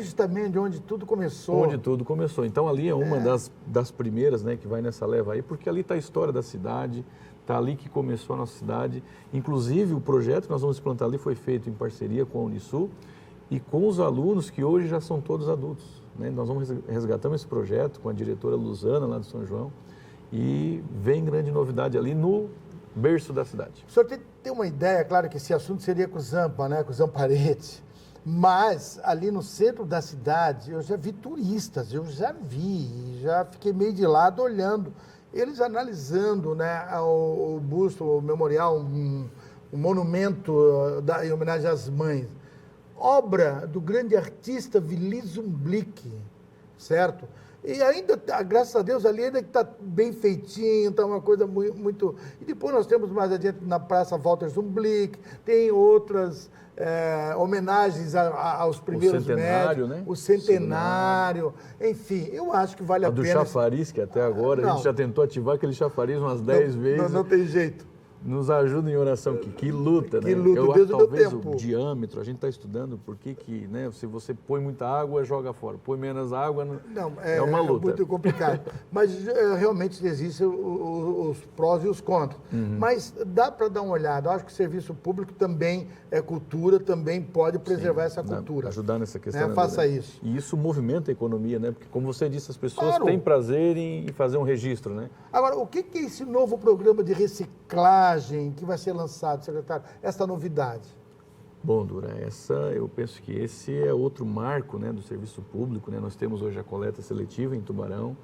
justamente onde tudo começou. Onde tudo começou. Então ali é uma das primeiras, né, que vai nessa leva aí, porque ali está a história da cidade, está ali que começou a nossa cidade. Inclusive o projeto que nós vamos implantar ali foi feito em parceria com a Unisul e com os alunos que hoje já são todos adultos, né? Nós vamos resgatando esse projeto com a diretora Luzana, lá do São João, e vem grande novidade ali no berço da cidade. O senhor tem uma ideia, claro que esse assunto seria com o Zampa, né? Com o Zamparete, mas ali no centro da cidade eu já vi turistas, já fiquei meio de lado olhando, eles analisando, né, o busto, o memorial, um monumento em homenagem às mães. Obra do grande artista Willy Zumblick, certo? E ainda, graças a Deus, ali ainda está bem feitinho, está uma coisa muito... E depois nós temos mais adiante na Praça Walter Zumblick, tem outras homenagens aos primeiros médicos. Né? O centenário, enfim, eu acho que vale a pena... A do chafariz, que até agora a gente já tentou ativar aquele chafariz umas 10 vezes. Não tem jeito. Nos ajuda em oração, que luta, né? Que luta, Deus deu talvez tempo. o diâmetro, a gente está estudando por que, né, se você põe muita água, joga fora. Põe menos água, Não, é uma luta. É muito complicado. Mas realmente existem os prós e os contras. Mas dá para dar uma olhada. Eu acho que o serviço público também é cultura, também pode preservar essa cultura. Ajudar nessa questão. Né? Faça isso. E isso movimenta a economia, né? Porque, como você disse, as pessoas Claro. têm prazer em fazer um registro, né? Agora, o que é esse novo programa de reciclagem que vai ser lançado, secretário? Essa novidade? Bom, Dura, eu penso que esse é outro marco, né, do serviço público, né? Nós temos hoje a coleta seletiva em Tubarão,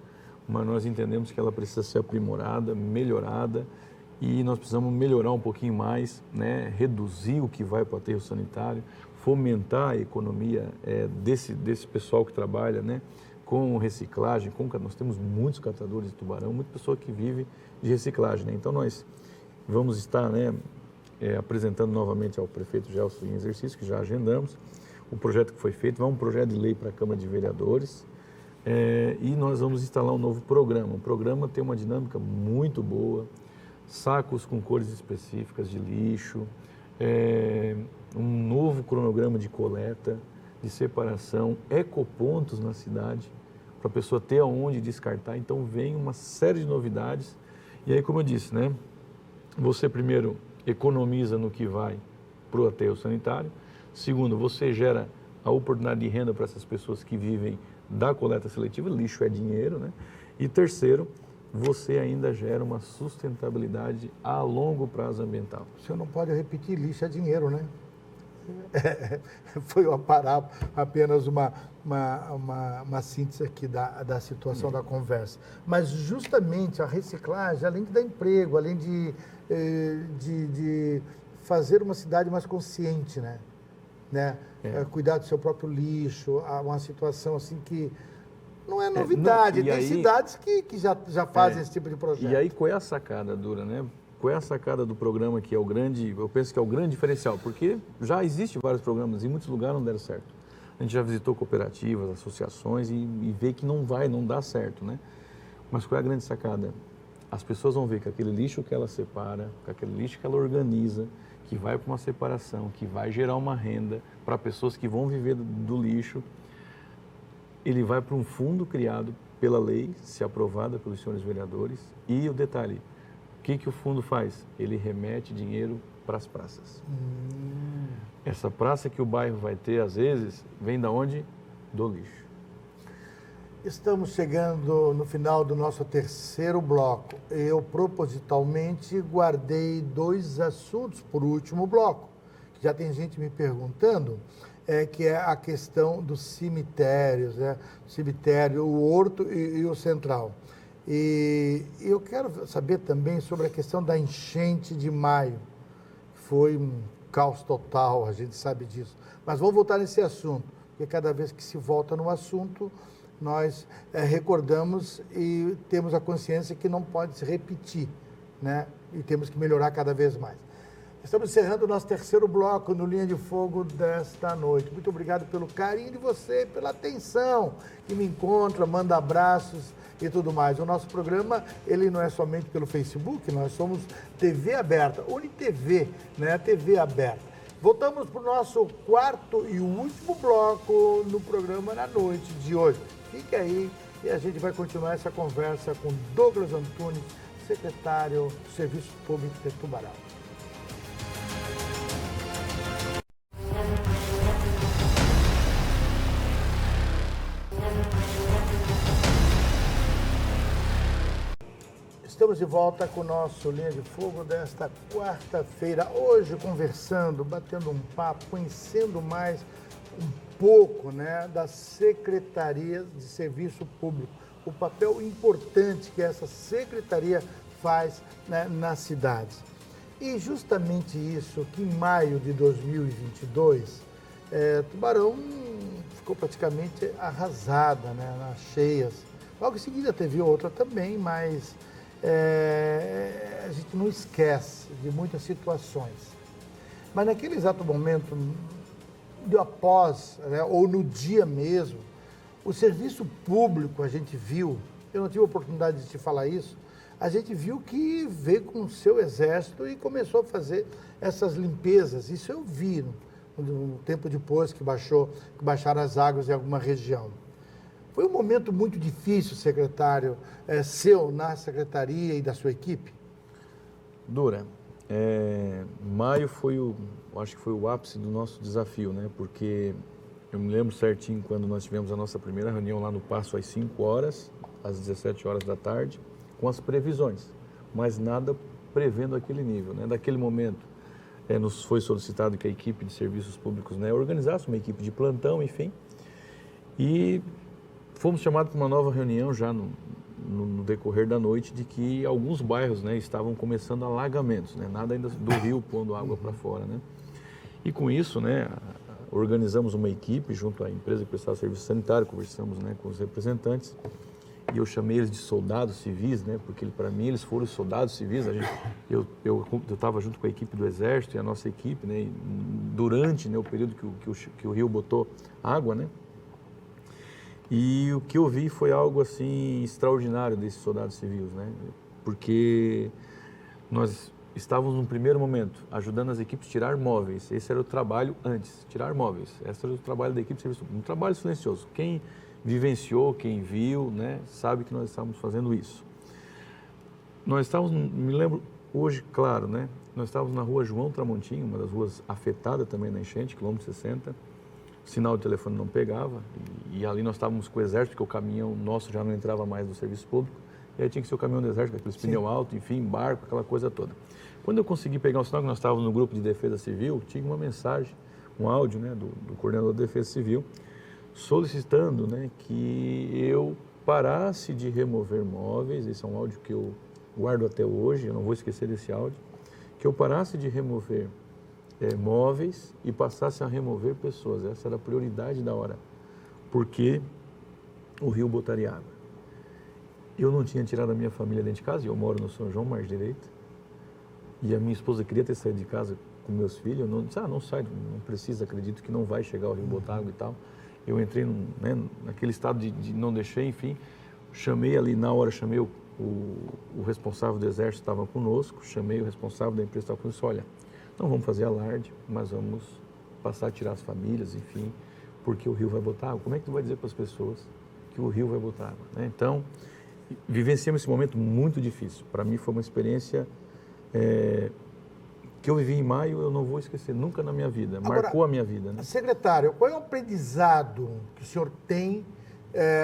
mas nós entendemos que ela precisa ser aprimorada, melhorada, e nós precisamos melhorar um pouquinho mais, né, reduzir o que vai para o aterro sanitário, fomentar a economia desse pessoal que trabalha, né, com reciclagem. Nós temos muitos catadores de tubarão, muita pessoa que vive de reciclagem, né? Então nós vamos estar, né, apresentando novamente ao prefeito Gelson em exercício, que já agendamos, o projeto que foi feito, vai um projeto de lei para a Câmara de Vereadores, e nós vamos instalar um novo programa. O programa tem uma dinâmica muito boa, sacos com cores específicas de lixo, um novo cronograma de coleta, de separação, ecopontos na cidade, para a pessoa ter aonde descartar. Então vem uma série de novidades, e aí, como eu disse, né, você primeiro economiza no que vai para o aterro sanitário, segundo, você gera a oportunidade de renda para essas pessoas que vivem da coleta seletiva, lixo é dinheiro, né? E terceiro, você ainda gera uma sustentabilidade a longo prazo ambiental. O senhor não pode repetir, lixo é dinheiro, né? Foi apenas uma síntese aqui da situação da conversa. Mas justamente a reciclagem, além de dar emprego, além de fazer uma cidade mais consciente, né? Cuidar do seu próprio lixo, uma situação assim que não é novidade. Tem cidades que já fazem esse tipo de projeto. E aí qual é a sacada, Dura, né? Qual é a sacada do programa que é eu penso que é o grande diferencial? Porque já existem vários programas, em muitos lugares não deram certo. A gente já visitou cooperativas, associações e vê que não dá certo, né? Mas qual é a grande sacada? As pessoas vão ver que aquele lixo que ela separa, que aquele lixo que ela organiza, que vai para uma separação, que vai gerar uma renda para pessoas que vão viver do lixo, ele vai para um fundo criado pela lei, se aprovada pelos senhores vereadores, e o detalhe, o que o fundo faz? Ele remete dinheiro para as praças. Essa praça que o bairro vai ter, às vezes, vem da onde? Do lixo. Estamos chegando no final do nosso terceiro bloco. Eu, propositalmente, guardei 2 assuntos para o último bloco. Já tem gente me perguntando, que é a questão dos cemitérios, né? O cemitério, o Horto e o Central. E eu quero saber também sobre a questão da enchente de maio. Foi um caos total, a gente sabe disso. Mas vamos voltar nesse assunto, porque cada vez que se volta no assunto, nós recordamos e temos a consciência que não pode se repetir, né? E temos que melhorar cada vez mais. Estamos encerrando o nosso terceiro bloco no Linha de Fogo desta noite. Muito obrigado pelo carinho de você, pela atenção que me encontra, manda abraços e tudo mais. O nosso programa, ele não é somente pelo Facebook, nós somos TV aberta, UniTV, né? TV aberta. Voltamos para o nosso quarto e último bloco no programa na noite de hoje. Fique aí e a gente vai continuar essa conversa com Douglas Antunes, secretário do Serviço Público de Tubarão. Estamos de volta com o nosso Linha de Fogo desta quarta-feira. Hoje conversando, batendo um papo, conhecendo mais um pouco, né, da Secretaria de Serviço Público. O papel importante que essa secretaria faz, né, nas cidades. E justamente isso que em maio de 2022, Tubarão ficou praticamente arrasada, né, nas cheias. Logo em seguida teve outra também, mas a gente não esquece de muitas situações. Mas naquele exato momento, após, né, ou no dia mesmo, o serviço público, a gente viu, eu não tive a oportunidade de te falar isso, a gente viu que veio com o seu exército e começou a fazer essas limpezas. Isso eu vi no tempo depois que baixaram as águas em alguma região. Foi um momento muito difícil, secretário, seu na secretaria e da sua equipe? Dura. Maio acho que foi o ápice do nosso desafio, né? Porque eu me lembro certinho quando nós tivemos a nossa primeira reunião lá no Paço às 5 horas, às 17 horas da tarde, com as previsões, mas nada prevendo aquele nível, né? Daquele momento, nos foi solicitado que a equipe de serviços públicos, né, organizasse uma equipe de plantão, enfim, e fomos chamados para uma nova reunião já no decorrer da noite de que alguns bairros, né, estavam começando alagamentos, né, nada ainda do rio pondo água para fora, né? E com isso, né, organizamos uma equipe junto à empresa que prestava serviço sanitário, conversamos, né, com os representantes e eu chamei eles de soldados civis, né, porque para mim eles foram soldados civis. Eu estava junto com a equipe do Exército e a nossa equipe, né, e durante, né, o período que o rio botou água, né. E o que eu vi foi algo assim extraordinário desses soldados civis, né? Porque nós estávamos num primeiro momento ajudando as equipes a tirar móveis. Esse era o trabalho antes, tirar móveis. Esse era o trabalho da equipe de serviço público, um trabalho silencioso. Quem vivenciou, quem viu, né, sabe que nós estávamos fazendo isso. Nós estávamos, me lembro hoje, claro, né? Nós estávamos na rua João Tramontim, uma das ruas afetada também na enchente, quilômetro 60. O sinal de telefone não pegava e ali nós estávamos com o exército, porque o caminhão nosso já não entrava mais no serviço público, e aí tinha que ser o caminhão do exército, com aqueles pneu alto, enfim, barco, aquela coisa toda. Quando eu consegui pegar o sinal, que nós estávamos no grupo de defesa civil, tinha uma mensagem, um áudio, né, do coordenador de defesa civil, solicitando, né, que eu parasse de remover móveis. Esse é um áudio que eu guardo até hoje, eu não vou esquecer desse áudio, que eu parasse de remover móveis e passasse a remover pessoas. Essa era a prioridade da hora, porque o rio botaria água. Eu não tinha tirado a minha família dentro de casa, eu moro no São João, Margem Direita, e a minha esposa queria ter saído de casa com meus filhos. Eu não disse, não sai, não precisa, acredito que não vai chegar o rio botar água e tal. Eu entrei naquele estado de não deixar, enfim, chamei ali na hora, chamei o responsável do exército, estava conosco, chamei o responsável da empresa, estava conosco, olha, não vamos fazer alarde, mas vamos passar a tirar as famílias, enfim, porque o rio vai botar água. Como é que tu vai dizer para as pessoas que o rio vai botar água, né? Então, vivenciamos esse momento muito difícil. Para mim foi uma experiência que eu vivi em maio, eu não vou esquecer nunca na minha vida. Agora, marcou a minha vida, né? Secretário, qual é o aprendizado que o senhor tem,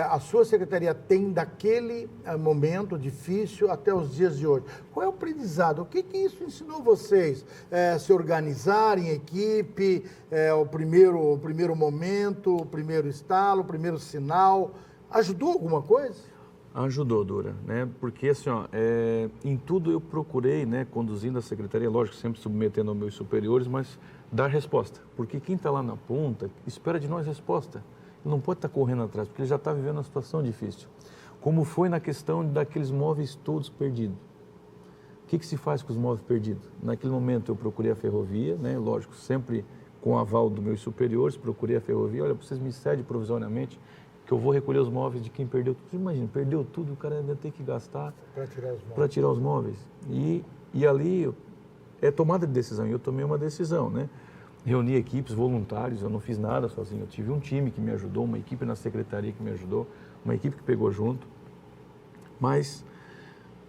a sua secretaria tem daquele momento difícil até os dias de hoje? Qual é o aprendizado? O que isso ensinou vocês? Se organizar em equipe, o primeiro momento, o primeiro estalo, o primeiro sinal, ajudou alguma coisa? Ajudou, Dura, né? Porque assim, em tudo eu procurei, né, conduzindo a secretaria, lógico, sempre submetendo aos meus superiores, mas dar resposta. Porque quem está lá na ponta espera de nós resposta. Não pode estar correndo atrás, porque ele já está vivendo uma situação difícil. Como foi na questão daqueles móveis todos perdidos. O que se faz com os móveis perdidos? Naquele momento eu procurei a ferrovia, né? Lógico, sempre com o aval dos meus superiores, procurei a ferrovia, olha, vocês me cedem provisoriamente, que eu vou recolher os móveis de quem perdeu tudo. Imagina, perdeu tudo, o cara ainda tem que gastar para tirar os móveis. E ali é tomada de decisão, e eu tomei uma decisão, né? Reuni equipes, voluntários, eu não fiz nada sozinho, eu tive um time que me ajudou, uma equipe na secretaria que me ajudou, uma equipe que pegou junto, mas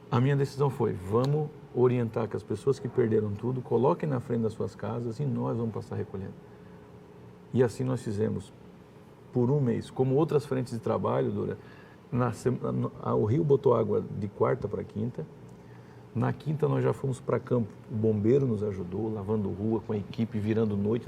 a minha decisão foi, vamos orientar que as pessoas que perderam tudo, coloquem na frente das suas casas e nós vamos passar recolhendo. E assim nós fizemos por um mês, como outras frentes de trabalho, Dura, o rio botou água de quarta para quinta. Na quinta nós já fomos para campo, o bombeiro nos ajudou, lavando rua com a equipe, virando noite.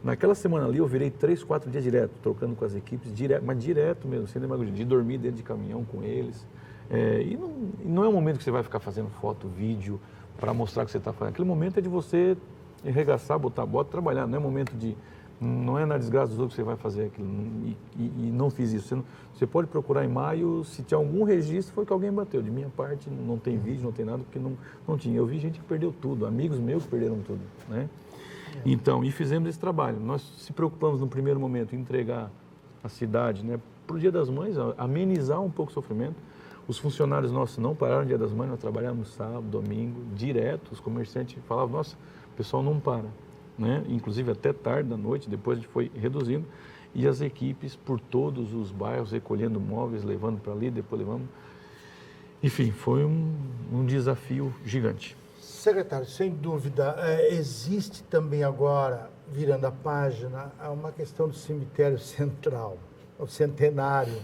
Naquela semana ali eu virei 3, 4 dias direto, trocando com as equipes, mas direto mesmo, sem demagogia, de dormir dentro de caminhão com eles. E não é um momento que você vai ficar fazendo foto, vídeo, para mostrar o que você está fazendo. Aquele momento é de você arregaçar, botar a bota, trabalhar. Não é momento não é na desgraça dos outros que você vai fazer aquilo. E não fiz isso. Você pode procurar em maio, se tinha algum registro, foi que alguém bateu. De minha parte, não tem vídeo, não tem nada, porque não tinha. Eu vi gente que perdeu tudo, amigos meus que perderam tudo, né? Então, e fizemos esse trabalho. Nós se preocupamos no primeiro momento em entregar a cidade, né, para o Dia das Mães, amenizar um pouco o sofrimento. Os funcionários nossos não pararam no Dia das Mães, nós trabalhamos sábado, domingo, direto. Os comerciantes falavam, nossa, o pessoal não para, né? Inclusive até tarde da noite, depois a gente foi reduzindo. E as equipes por todos os bairros, recolhendo móveis, levando para ali, depois levando. Enfim, foi um desafio gigante. Secretário, sem dúvida, existe também agora, virando a página, uma questão do cemitério central, o centenário,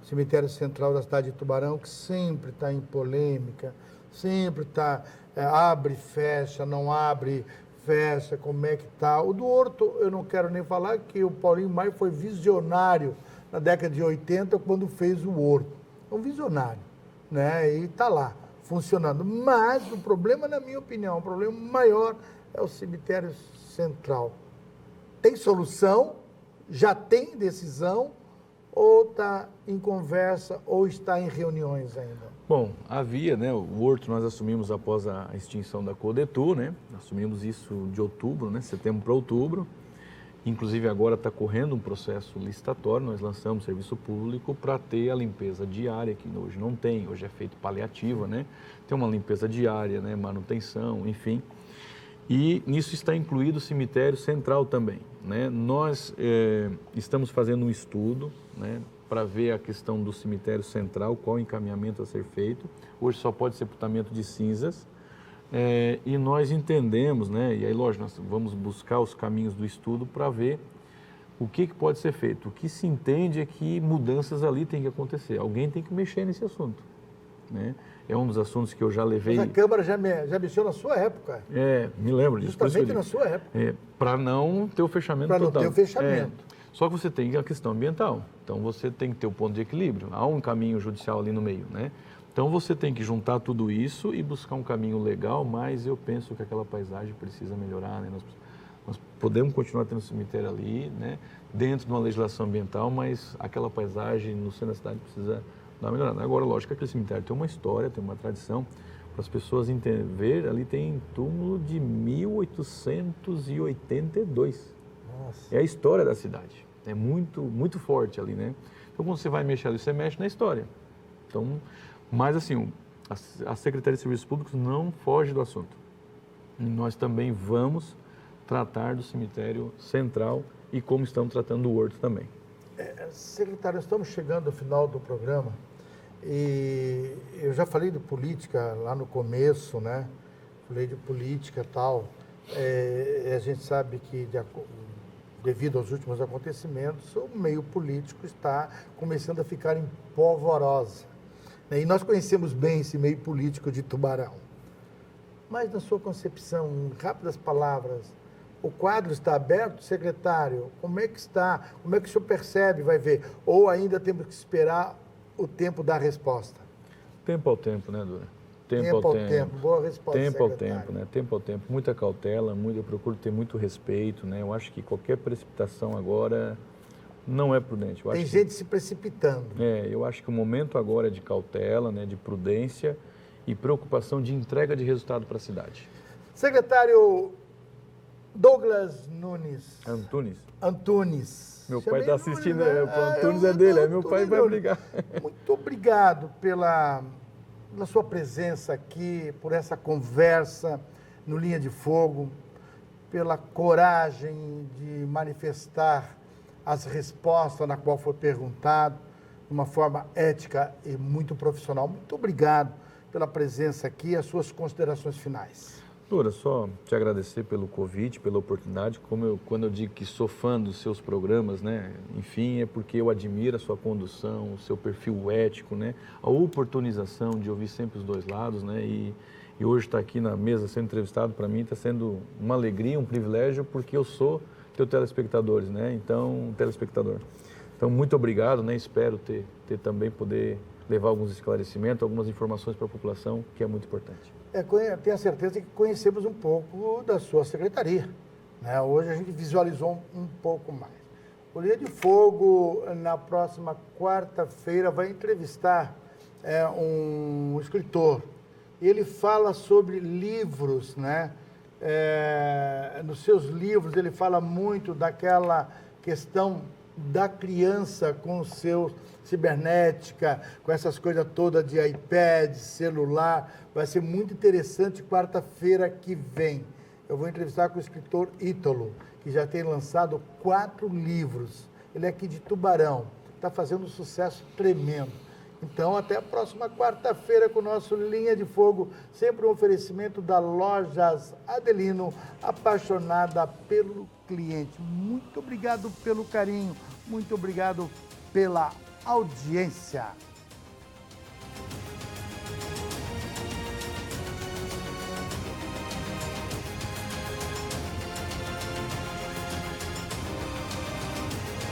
o cemitério central da cidade de Tubarão, que sempre está em polêmica, sempre está, abre, fecha, não abre, fecha, como é que está. O do Horto, eu não quero nem falar que o Paulinho Maia foi visionário na década de 80, quando fez o Horto. É um visionário, né? E está lá, funcionando. Mas o problema, na minha opinião, o problema maior é o cemitério central. Tem solução? Já tem decisão? Ou está em conversa, ou está em reuniões ainda? Bom, havia, né, o Horto nós assumimos após a extinção da Codetur, né? Assumimos isso de outubro, né, setembro para outubro. Inclusive agora está correndo um processo licitatório, nós lançamos serviço público para ter a limpeza diária, que hoje não tem, hoje é feito paliativa, né? Tem uma limpeza diária, né, manutenção, enfim. E nisso está incluído o cemitério central também, né? Nós estamos fazendo um estudo, né, para ver a questão do cemitério central, qual o encaminhamento a ser feito. Hoje só pode sepultamento de cinzas. E nós entendemos, né, e aí, lógico, nós vamos buscar os caminhos do estudo para ver o que pode ser feito. O que se entende é que mudanças ali têm que acontecer. Alguém tem que mexer nesse assunto, né? É um dos assuntos que eu já levei... Mas a Câmara já mexeu na sua época. Me lembro disso. Justamente na sua época. Para não ter o fechamento total. Para não ter o fechamento. Só que você tem a questão ambiental. Então, você tem que ter o ponto de equilíbrio. Há um caminho judicial ali no meio, né? Então, você tem que juntar tudo isso e buscar um caminho legal, mas eu penso que aquela paisagem precisa melhorar, né? Nós podemos continuar tendo cemitério ali, né, dentro de uma legislação ambiental, mas aquela paisagem no centro da cidade precisa dar uma melhorada. Agora, lógico que aquele cemitério tem uma história, tem uma tradição, para as pessoas ver, ali tem túmulo de 1882. Nossa. É a história da cidade. É muito, muito forte ali, né? Então, quando você vai mexer ali, você mexe na história. Então, mas assim, a Secretaria de Serviços Públicos não foge do assunto. E nós também vamos tratar do cemitério central e como estamos tratando do Horto também. Secretário, estamos chegando ao final do programa e eu já falei de política lá no começo, né? Falei de política e tal. A gente sabe que, devido aos últimos acontecimentos, o meio político está começando a ficar em polvorosa. E nós conhecemos bem esse meio político de Tubarão. Mas, na sua concepção, em rápidas palavras, o quadro está aberto, secretário? Como é que está? Como é que o senhor percebe, vai ver? Ou ainda temos que esperar o tempo da resposta? Tempo ao tempo, né, Dura? Tempo ao tempo. Boa resposta, Tempo ao secretário. tempo, né? Tempo ao tempo. Muita cautela, eu procuro ter muito respeito, né? Eu acho que qualquer precipitação agora não é prudente. Tem gente se precipitando. Eu acho que o momento agora é de cautela, né, de prudência e preocupação de entrega de resultado para a cidade. Secretário Douglas Nunes. Antunes. Meu pai está assistindo, o Antunes é dele, meu pai vai brigar. Muito obrigado pela sua presença aqui, por essa conversa no Linha de Fogo, pela coragem de manifestar as respostas na qual foi perguntado, de uma forma ética e muito profissional. Muito obrigado pela presença aqui e as suas considerações finais. Dura, só te agradecer pelo convite, pela oportunidade. Quando eu digo que sou fã dos seus programas, né? Enfim, é porque eu admiro a sua condução, o seu perfil ético, né? A oportunização de ouvir sempre os dois lados, né? E hoje estar aqui na mesa sendo entrevistado, para mim, está sendo uma alegria, um privilégio, porque eu sou teu telespectadores, né? Então, telespectador. Então, muito obrigado, né? Espero ter também poder levar alguns esclarecimentos, algumas informações para a população, que é muito importante. Tenho a certeza que conhecemos um pouco da sua secretaria, né? Hoje a gente visualizou um pouco mais. O Linha de Fogo, na próxima quarta-feira, vai entrevistar um escritor. Ele fala sobre livros, né? Nos seus livros ele fala muito daquela questão da criança com o seu cibernética, com essas coisas todas de iPad, celular. Vai ser muito interessante quarta-feira que vem. Eu vou entrevistar com o escritor Ítalo, que já tem lançado 4 livros. Ele é aqui de Tubarão, está fazendo um sucesso tremendo. Então, até a próxima quarta-feira com o nosso Linha de Fogo, sempre um oferecimento da Lojas Adelino, apaixonada pelo cliente. Muito obrigado pelo carinho, muito obrigado pela audiência.